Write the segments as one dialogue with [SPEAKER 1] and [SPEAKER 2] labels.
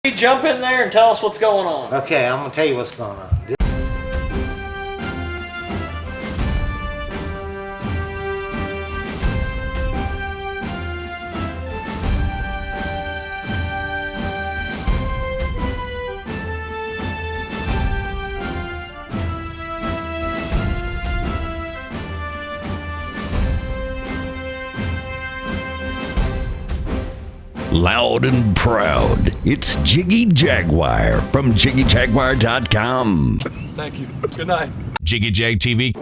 [SPEAKER 1] Jump in there and tell us what's going on.
[SPEAKER 2] Okay, I'm gonna tell you what's going on.
[SPEAKER 3] Loud and proud, it's Jiggy Jaguar from JiggyJaguar.com.
[SPEAKER 4] Thank you. Good night.
[SPEAKER 3] Jiggy Jag TV.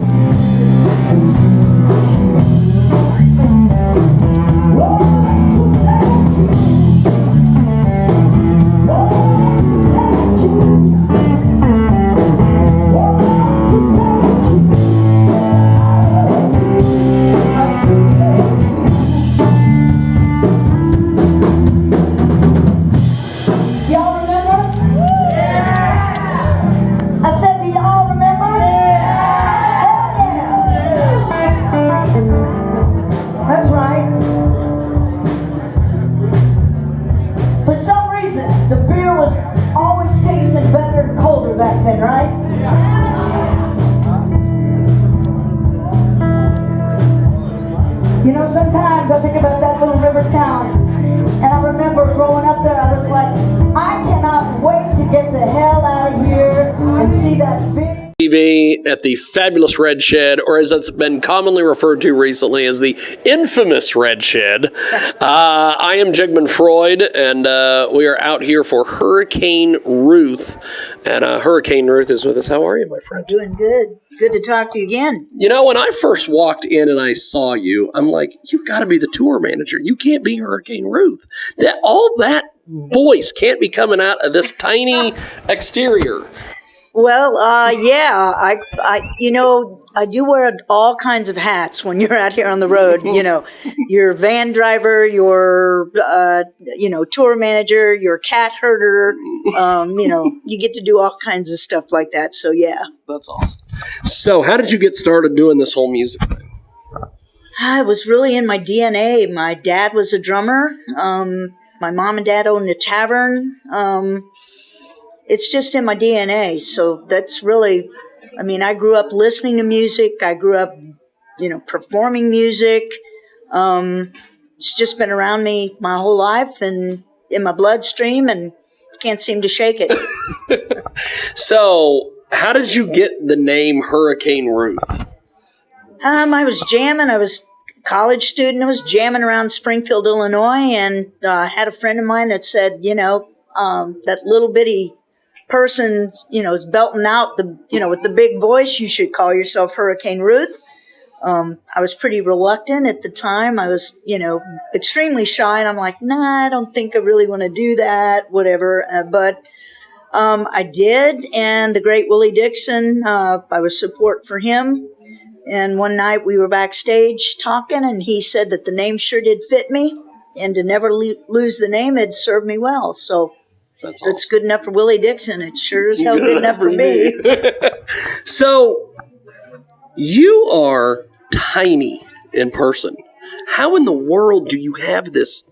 [SPEAKER 5] Back then, right? You know, sometimes I think about that little river town, and I remember growing up there, I was like, I cannot wait to get the hell out of here and see that big
[SPEAKER 1] TV at the fabulous Red Shed, or as it's been commonly referred to recently as the infamous Red Shed. I am Jigman Freud, and we are out here for Hurricane Ruth. And Hurricane Ruth is with us. How are you, my friend?
[SPEAKER 5] Doing good. Good to talk to you again.
[SPEAKER 1] You know, when I first walked in and I saw you, I'm like, you've got to be the tour manager. You can't be Hurricane Ruth. All that voice can't be coming out of this tiny exterior.
[SPEAKER 5] Well, yeah, I do wear all kinds of hats when you're out here on the road. You know, you're van driver, you're, tour manager, you're cat herder. You get to do all kinds of stuff like that. So, yeah.
[SPEAKER 1] That's awesome. So how did you get started doing this whole music thing?
[SPEAKER 5] It was really in my DNA. My dad was a drummer. My mom and dad owned a tavern. It's just in my DNA. So that's really, I grew up listening to music. I grew up, performing music. It's just been around me my whole life and in my bloodstream, and can't seem to shake it.
[SPEAKER 1] So how did you get the name Hurricane Ruth?
[SPEAKER 5] I was jamming. I was a college student. I was jamming around Springfield, Illinois, and I had a friend of mine that said, that little bitty person, is belting out with the big voice, you should call yourself Hurricane Ruth. I was pretty reluctant at the time. I was, extremely shy, and I'm like, nah, I don't think I really want to do that, whatever. But I did, and the great Willie Dixon, I was support for him. And one night we were backstage talking, and he said that the name sure did fit me, and to never lose the name had served me well. So
[SPEAKER 1] that's
[SPEAKER 5] awesome. It's good enough for Willie Dixon. It's sure as hell good enough for me.
[SPEAKER 1] So you are tiny in person. How in the world do you have this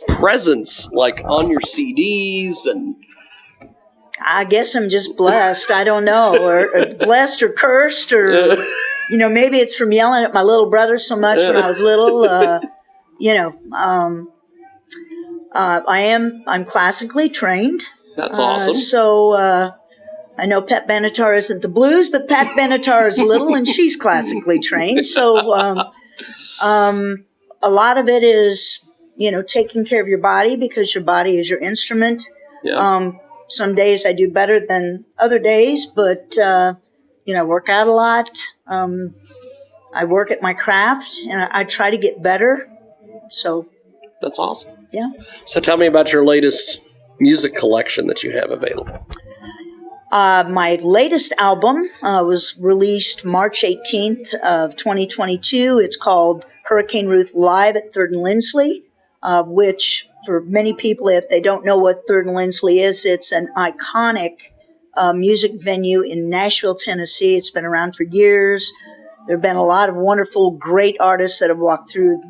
[SPEAKER 1] presence like on your CDs? And
[SPEAKER 5] I guess I'm just blessed. I don't know, or blessed or cursed, or maybe it's from yelling at my little brother so much when I was little. I'm classically trained.
[SPEAKER 1] That's awesome.
[SPEAKER 5] So I know Pat Benatar isn't the blues, but Pat Benatar is little, and she's classically trained. So a lot of it is, taking care of your body, because your body is your instrument.
[SPEAKER 1] Yeah.
[SPEAKER 5] Some days I do better than other days, but, I work out a lot. I work at my craft, and I try to get better. So
[SPEAKER 1] that's awesome.
[SPEAKER 5] Yeah.
[SPEAKER 1] So tell me about your latest music collection that you have available.
[SPEAKER 5] My latest album was released March 18th of 2022. It's called Hurricane Ruth Live at 3rd and Lindsley, which for many people, if they don't know what 3rd and Lindsley is, it's an iconic music venue in Nashville, Tennessee. It's been around for years. There have been a lot of wonderful, great artists that have walked through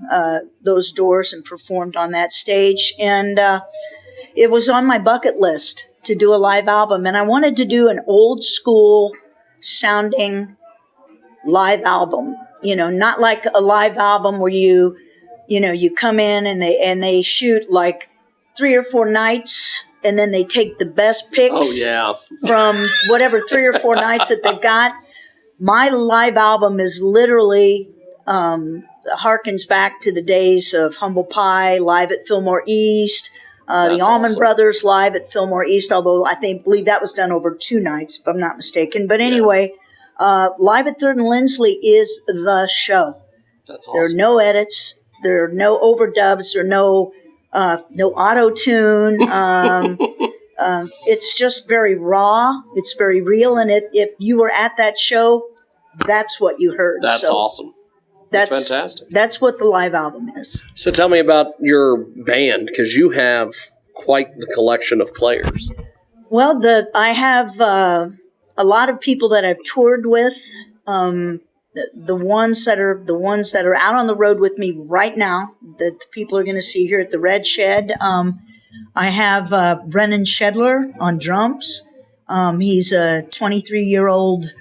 [SPEAKER 5] those doors and performed on that stage. And it was on my bucket list to do a live album, and I wanted to do an old school sounding live album. Not like a live album where you come in and they shoot like 3 or 4 nights, and then they take the best picks from whatever 3 or 4 nights that they've got. My live album is literally harkens back to the days of Humble Pie live at Fillmore East, the Allman Brothers live at Fillmore East, although I believe that was done over 2 nights, if I'm not mistaken. But anyway, Live at 3rd and Lindsley is the show.
[SPEAKER 1] That's awesome.
[SPEAKER 5] There are no edits. There are no overdubs. There are no auto-tune. It's just very raw. It's very real. And if you were at that show, that's what you heard.
[SPEAKER 1] That's awesome. That's fantastic.
[SPEAKER 5] That's what the live album is.
[SPEAKER 1] So tell me about your band, because you have quite the collection of players.
[SPEAKER 5] Well, I have a lot of people that I've toured with. The ones that are out on the road with me right now, that the people are going to see here at the Red Shed. I have Brennan Shedler on drums. He's a 23-year-old,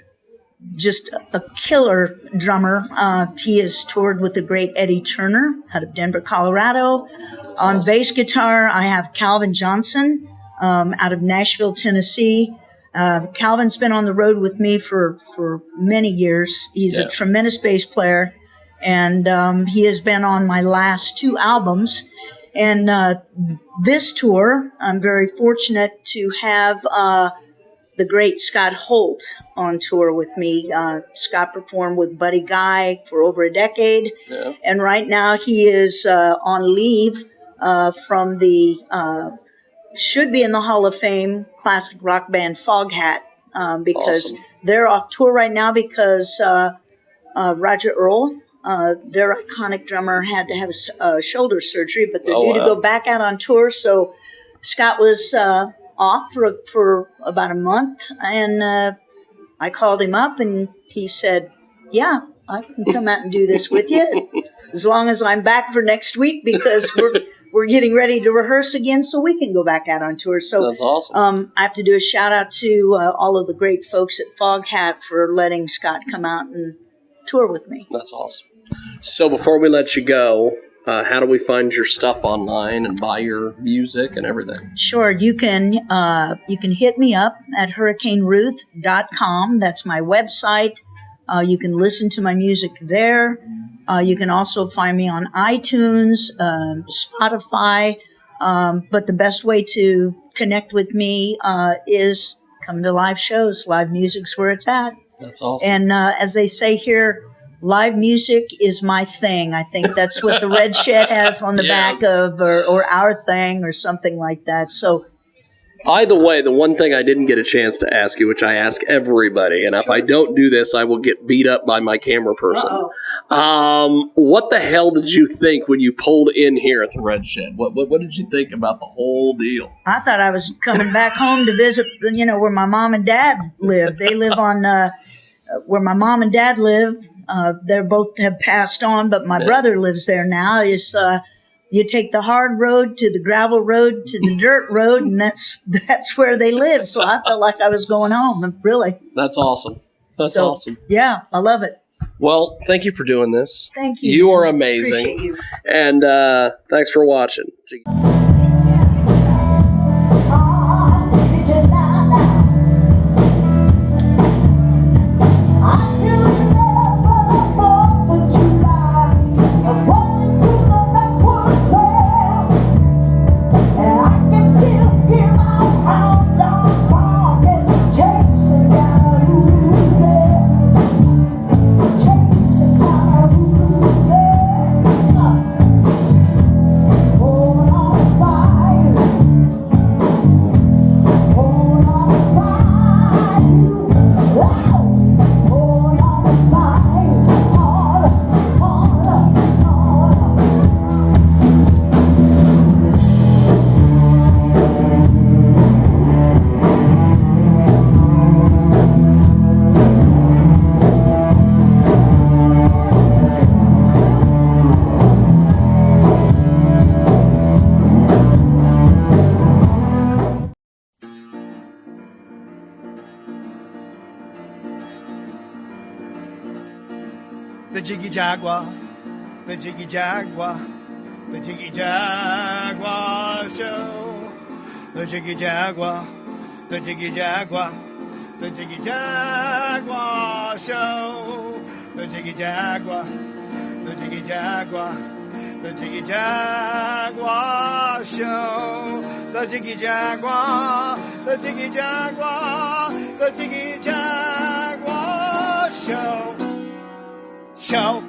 [SPEAKER 5] just a killer drummer. He has toured with the great Eddie Turner out of Denver, Colorado. That's on awesome. Bass guitar, I have Calvin Johnson out of Nashville, Tennessee. Calvin's been on the road with me for many years. He's a tremendous bass player, and he has been on my last 2 albums. And this tour, I'm very fortunate to have the great Scott Holt on tour with me. Scott performed with Buddy Guy for over a decade, and right now he is on leave from the should be in the Hall of Fame classic rock band Foghat, because they're off tour right now because Roger Earl, their iconic drummer, had to have shoulder surgery, but they're due to go back out on tour. So Scott was off for about a month, and I called him up, and he said, "Yeah, I can come out and do this with you, as long as I'm back for next week, because we're getting ready to rehearse again so we can go back out on tour." So
[SPEAKER 1] that's awesome.
[SPEAKER 5] I have to do a shout out to all of the great folks at Foghat for letting Scott come out and tour with me.
[SPEAKER 1] That's awesome. So before we let you go, how do we find your stuff online and buy your music and everything?
[SPEAKER 5] Sure. You can hit me up at hurricaneruth.com. That's my website. You can listen to my music there. You can also find me on iTunes, Spotify. But the best way to connect with me is come to live shows. Live music's where it's at.
[SPEAKER 1] That's awesome.
[SPEAKER 5] And as they say here, live music is my thing. I think that's what the Red Shed has on the back of, or our thing, or something like that. So,
[SPEAKER 1] by the way, the one thing I didn't get a chance to ask you, which I ask everybody, and if I don't do this, I will get beat up by my camera person. What the hell did you think when you pulled in here at the Red Shed? What did you think about the whole deal?
[SPEAKER 5] I thought I was coming back home to visit, where my mom and dad live. They live on where my mom and dad live. They both have passed on, but my brother lives there now. You take the hard road to the gravel road to the dirt road, and that's where they live. So I felt like I was going home, really.
[SPEAKER 1] That's awesome. That's awesome.
[SPEAKER 5] Yeah, I love it.
[SPEAKER 1] Well, thank you for doing this.
[SPEAKER 5] Thank you.
[SPEAKER 1] You are amazing.
[SPEAKER 5] Appreciate you.
[SPEAKER 1] And thanks for watching.
[SPEAKER 4] Oh, the Jiggy Jaguar, the Jiggy Jaguar, the Jiggy Jaguar Show. The Jiggy Jaguar, the Jiggy Jaguar, the Jiggy Jaguar Show. The Jiggy Jaguar, the Jiggy Jaguar, the Jiggy Jaguar Show. The Jiggy Jaguar, the Jiggy Jaguar, the Jiggy Jaguar Show. Show.